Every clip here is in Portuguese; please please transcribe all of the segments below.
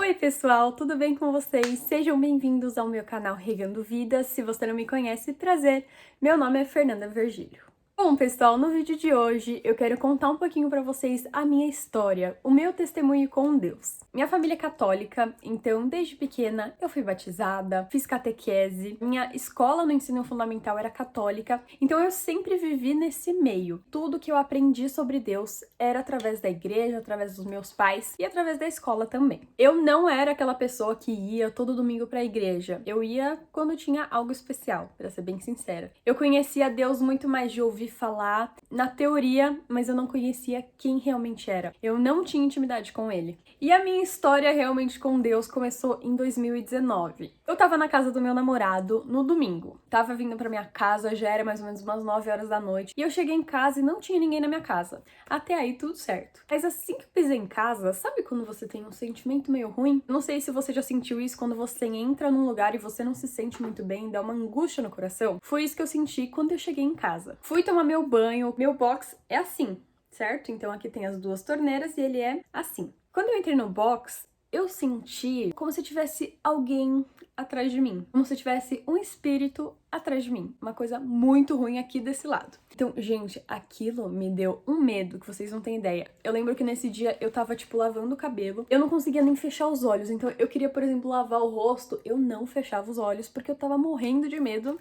Oi pessoal, tudo bem com vocês? Sejam bem-vindos ao meu canal Regando Vidas. Se você não me conhece, prazer, meu nome é Fernanda Virgílio. Bom pessoal, no vídeo de hoje eu quero contar um pouquinho pra vocês a minha história, o meu testemunho com Deus. Minha família é católica, então desde pequena eu fui batizada, fiz catequese, minha escola no ensino fundamental era católica, então eu sempre vivi nesse meio. Tudo que eu aprendi sobre Deus era através da igreja, através dos meus pais e através da escola também. Eu não era aquela pessoa que ia todo domingo pra igreja, eu ia quando tinha algo especial, pra ser bem sincera. Eu conhecia Deus muito mais de ouvir falar na teoria, mas eu não conhecia quem realmente era. Eu não tinha intimidade com ele. E a minha história realmente com Deus começou em 2019. Eu tava na casa do meu namorado no domingo. Tava vindo pra minha casa, já era mais ou menos umas 9 horas da noite. E eu cheguei em casa e não tinha ninguém na minha casa. Até aí tudo certo. Mas assim que eu pisei em casa, sabe quando você tem um sentimento meio ruim? Não sei se você já sentiu isso quando você entra num lugar e você não se sente muito bem, dá uma angústia no coração. Foi isso que eu senti quando eu cheguei em casa. Fui tomar meu banho, meu box é assim, certo? Então aqui tem as duas torneiras e ele é assim. Quando eu entrei no box, eu senti como se tivesse alguém atrás de mim, como se tivesse um espírito atrás de mim, uma coisa muito ruim aqui desse lado. Então, gente, aquilo me deu um medo que vocês não têm ideia. Eu lembro que nesse dia eu tava, tipo, lavando o cabelo, eu não conseguia nem fechar os olhos, então eu queria, por exemplo, lavar o rosto, eu não fechava os olhos porque eu tava morrendo de medo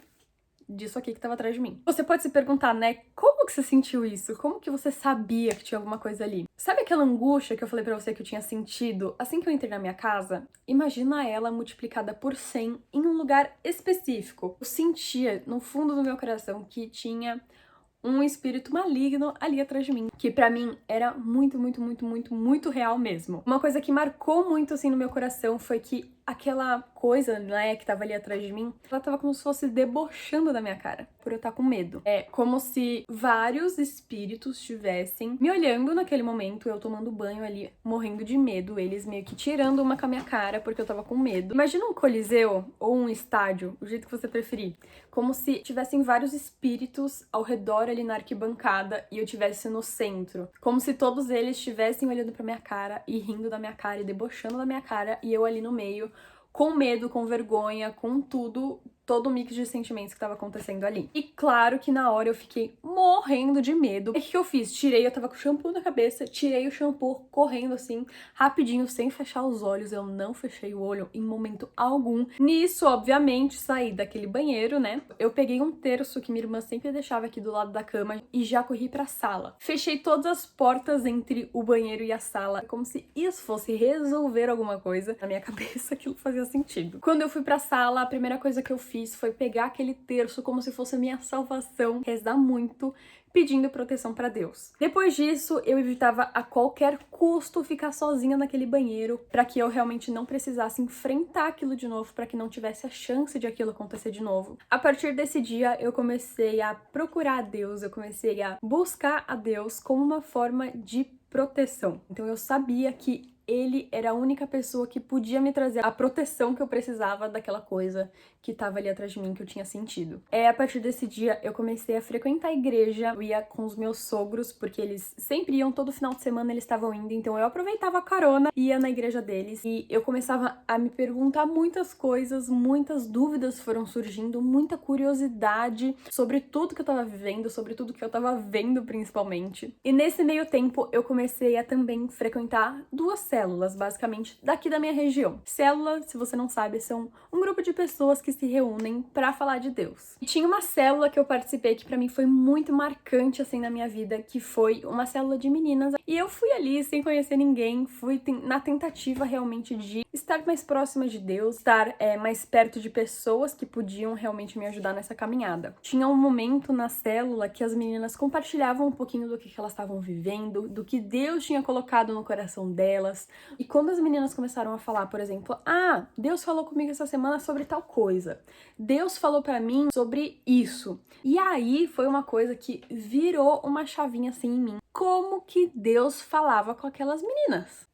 disso aqui que tava atrás de mim. Você pode se perguntar, né, como que você sentiu isso? Como que você sabia que tinha alguma coisa ali? Sabe aquela angústia que eu falei pra você que eu tinha sentido assim que eu entrei na minha casa? Imagina ela multiplicada por 100 em um lugar específico. Eu sentia no fundo do meu coração que tinha um espírito maligno ali atrás de mim, que pra mim era muito real mesmo. Uma coisa que marcou muito assim no meu coração foi que aquela coisa, né, que tava ali atrás de mim, ela tava como se fosse debochando da minha cara, por eu estar com medo. É como se vários espíritos estivessem me olhando naquele momento, eu tomando banho ali, morrendo de medo, eles meio que tirando uma com a minha cara porque eu tava com medo. Imagina um coliseu ou um estádio, o jeito que você preferir, como se tivessem vários espíritos ao redor ali na arquibancada e eu estivesse no centro, como se todos eles estivessem olhando pra minha cara e rindo da minha cara e debochando da minha cara e eu ali no meio, com medo, com vergonha, com tudo, todo o mix de sentimentos que tava acontecendo ali. E claro que na hora eu fiquei morrendo de medo. E o que eu fiz? Eu tava com shampoo na cabeça, tirei o shampoo correndo assim, rapidinho, sem fechar os olhos. Eu não fechei o olho em momento algum. Nisso, obviamente, saí daquele banheiro, né? Eu peguei um terço que minha irmã sempre deixava aqui do lado da cama e já corri pra sala. Fechei todas as portas entre o banheiro e a sala, como se isso fosse resolver alguma coisa. Na minha cabeça, aquilo fazia sentido. Quando eu fui pra sala, a primeira coisa que eu fiz foi pegar aquele terço como se fosse a minha salvação, rezar muito, pedindo proteção pra Deus. Depois disso, eu evitava a qualquer custo ficar sozinha naquele banheiro, pra que eu realmente não precisasse enfrentar aquilo de novo, pra que não tivesse a chance de aquilo acontecer de novo. A partir desse dia, eu comecei a procurar a Deus, eu comecei a buscar a Deus como uma forma de proteção. Então eu sabia que ele era a única pessoa que podia me trazer a proteção que eu precisava daquela coisa que tava ali atrás de mim, que eu tinha sentido. A partir desse dia, eu comecei a frequentar a igreja, eu ia com os meus sogros, porque eles sempre iam, todo final de semana eles estavam indo, então eu aproveitava a carona, ia na igreja deles, e eu começava a me perguntar muitas coisas, muitas dúvidas foram surgindo, muita curiosidade sobre tudo que eu tava vivendo, sobre tudo que eu tava vendo, principalmente. E nesse meio tempo, eu comecei a também frequentar duas células, basicamente, daqui da minha região. Célula, se você não sabe, são um grupo de pessoas que se reúnem pra falar de Deus. E tinha uma célula que eu participei que pra mim foi muito marcante, assim, na minha vida, que foi uma célula de meninas. E eu fui ali sem conhecer ninguém, fui na tentativa realmente de estar mais próxima de Deus, estar mais perto de pessoas que podiam realmente me ajudar nessa caminhada. Tinha um momento na célula que as meninas compartilhavam um pouquinho do que elas estavam vivendo, do que Deus tinha colocado no coração delas. E quando as meninas começaram a falar, por exemplo, Deus falou comigo essa semana sobre tal coisa, Deus falou pra mim sobre isso. E aí foi uma coisa que virou uma chavinha assim em mim. Como que Deus falava com aquelas meninas?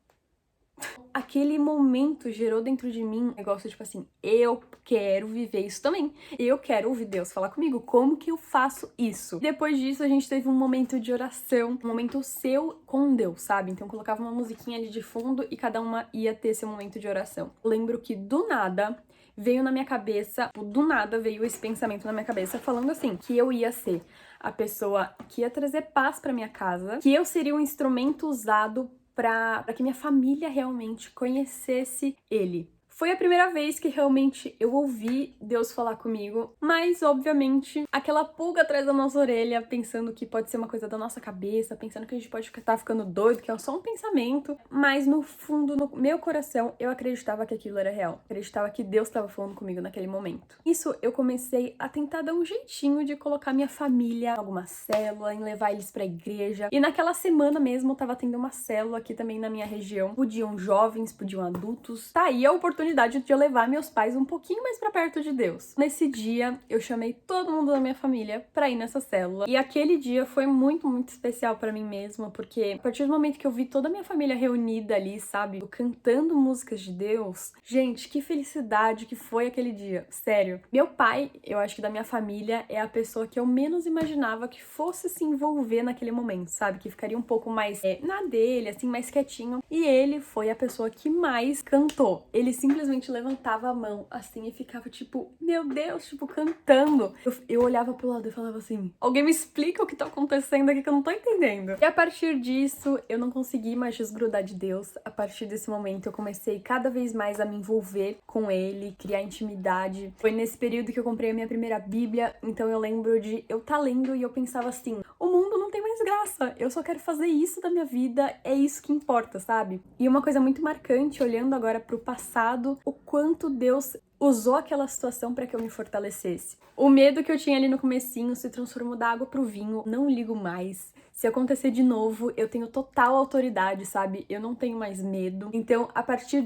Aquele momento gerou dentro de mim um negócio tipo assim, eu quero viver isso também. Eu quero ouvir Deus falar comigo. Como que eu faço isso? Depois disso, a gente teve um momento de oração, um momento seu com Deus, sabe? Então eu colocava uma musiquinha ali de fundo e cada uma ia ter esse momento de oração. Eu lembro que do nada veio na minha cabeça, do nada veio esse pensamento na minha cabeça falando assim, que eu ia ser a pessoa que ia trazer paz pra minha casa, que eu seria um instrumento usado para que minha família realmente conhecesse ele. Foi a primeira vez que realmente eu ouvi Deus falar comigo, mas obviamente aquela pulga atrás da nossa orelha, pensando que pode ser uma coisa da nossa cabeça, pensando que a gente pode estar ficando doido, que é só um pensamento, mas no fundo, no meu coração, eu acreditava que aquilo era real. Acreditava que Deus estava falando comigo naquele momento. Isso eu comecei a tentar dar um jeitinho de colocar minha família em alguma célula, em levar eles pra igreja. E naquela semana mesmo eu tava tendo uma célula aqui também na minha região. Podiam jovens, podiam adultos. Tá aí a oportunidade de eu levar meus pais um pouquinho mais pra perto de Deus. Nesse dia, eu chamei todo mundo da minha família pra ir nessa célula. E aquele dia foi muito, muito especial pra mim mesma, porque a partir do momento que eu vi toda a minha família reunida ali, sabe, cantando músicas de Deus, gente, que felicidade que foi aquele dia. Sério. Meu pai, eu acho que da minha família, é a pessoa que eu menos imaginava que fosse se envolver naquele momento, sabe? Que ficaria um pouco mais na dele, assim, mais quietinho. E ele foi a pessoa que mais cantou. Ele simplesmente levantava a mão, assim, e ficava tipo, meu Deus, tipo, cantando. Eu olhava pro lado e falava assim, alguém me explica o que tá acontecendo aqui que eu não tô entendendo. E a partir disso, eu não consegui mais desgrudar de Deus. A partir desse momento, eu comecei cada vez mais a me envolver com ele, criar intimidade. Foi nesse período que eu comprei a minha primeira Bíblia, então eu lembro de eu tá lendo e eu pensava assim, o mundo não tem mais graça, eu só quero fazer isso da minha vida, é isso que importa, sabe? E uma coisa muito marcante, olhando agora pro passado, o quanto Deus usou aquela situação para que eu me fortalecesse. O medo que eu tinha ali no comecinho se transformou da água pro vinho, não ligo mais. Se acontecer de novo, eu tenho total autoridade, sabe? Eu não tenho mais medo. Então, a partir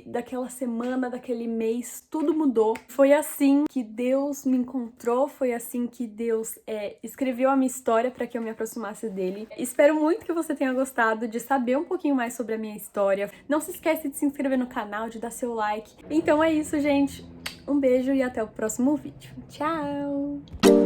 daquela semana, daquele mês, tudo mudou. Foi assim que Deus me encontrou, foi assim que Deus escreveu a minha história para que eu me aproximasse dele. Espero muito que você tenha gostado de saber um pouquinho mais sobre a minha história. Não se esquece de se inscrever no canal, de dar seu like. Então é isso, gente. Um beijo e até o próximo vídeo. Tchau!